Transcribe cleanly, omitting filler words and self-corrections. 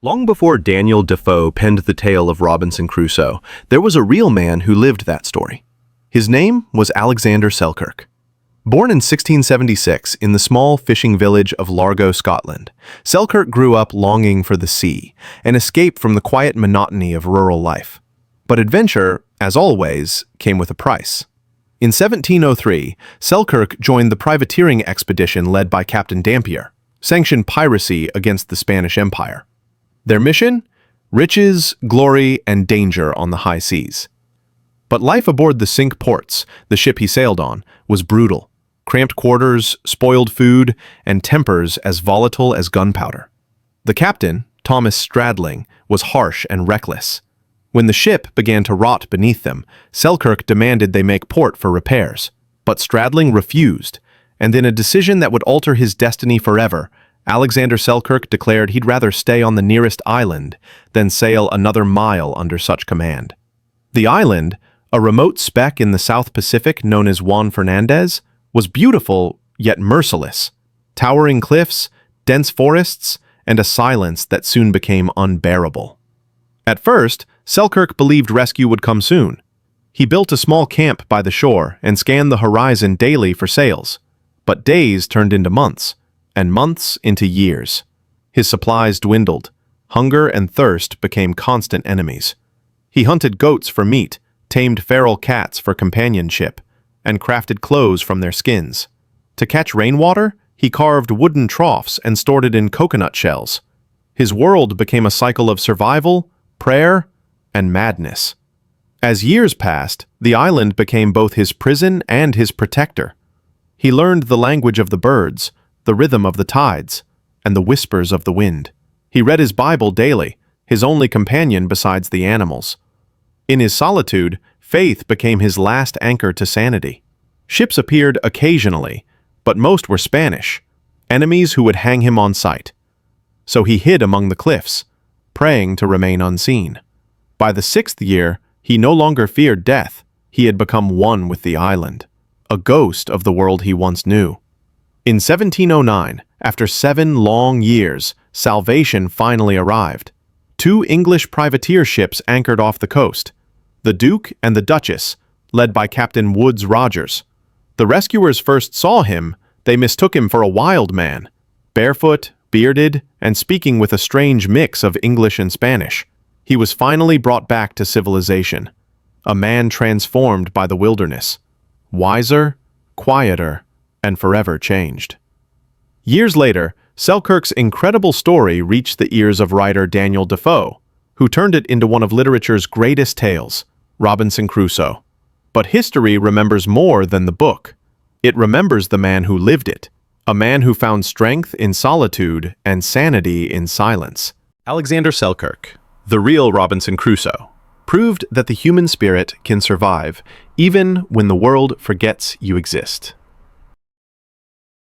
Long before Daniel Defoe penned the tale of Robinson Crusoe, there was a real man who lived that story. His name was Alexander Selkirk. Born in 1676 in the small fishing village of Largo, Scotland, Selkirk grew up longing for the sea, an escape from the quiet monotony of rural life. But adventure, as always, came with a price. In 1703, Selkirk joined the privateering expedition led by Captain Dampier, sanctioned piracy against the Spanish Empire. Their mission? Riches, glory, and danger on the high seas. But life aboard the Cinque Ports, the ship he sailed on, was brutal. Cramped quarters, spoiled food, and tempers as volatile as gunpowder. The captain, Thomas Stradling, was harsh and reckless. When the ship began to rot beneath them, Selkirk demanded they make port for repairs. But Stradling refused, and in a decision that would alter his destiny forever, Alexander Selkirk declared he'd rather stay on the nearest island than sail another mile under such command. The island, a remote speck in the South Pacific known as Juan Fernandez, was beautiful yet merciless. Towering cliffs, dense forests, and a silence that soon became unbearable. At first, Selkirk believed rescue would come soon. He built a small camp by the shore and scanned the horizon daily for sails. But days turned into months, and months into years. His supplies dwindled. Hunger and thirst became constant enemies. He hunted goats for meat, tamed feral cats for companionship, and crafted clothes from their skins. To catch rainwater, he carved wooden troughs and stored it in coconut shells. His world became a cycle of survival, prayer, and madness. As years passed, the island became both his prison and his protector. He learned the language of the birds, the rhythm of the tides, and the whispers of the wind. He read his Bible daily, his only companion besides the animals. In his solitude, faith became his last anchor to sanity. Ships appeared occasionally, but most were Spanish, enemies who would hang him on sight. So he hid among the cliffs, praying to remain unseen. By the 6th year, he no longer feared death. He had become one with the island, a ghost of the world he once knew. In 1709, after 7 long years, salvation finally arrived. 2 English privateer ships anchored off the coast, the Duke and the Duchess, led by Captain Woodes Rogers. The rescuers first saw him, they mistook him for a wild man, barefoot, bearded, and speaking with a strange mix of English and Spanish. He was finally brought back to civilization, a man transformed by the wilderness, wiser, quieter, and forever changed. Years later, Selkirk's incredible story reached the ears of writer Daniel Defoe, who turned it into one of literature's greatest tales, Robinson Crusoe. But history remembers more than the book. It remembers the man who lived it, a man who found strength in solitude and sanity in silence. Alexander Selkirk, the real Robinson Crusoe, proved that the human spirit can survive even when the world forgets you exist.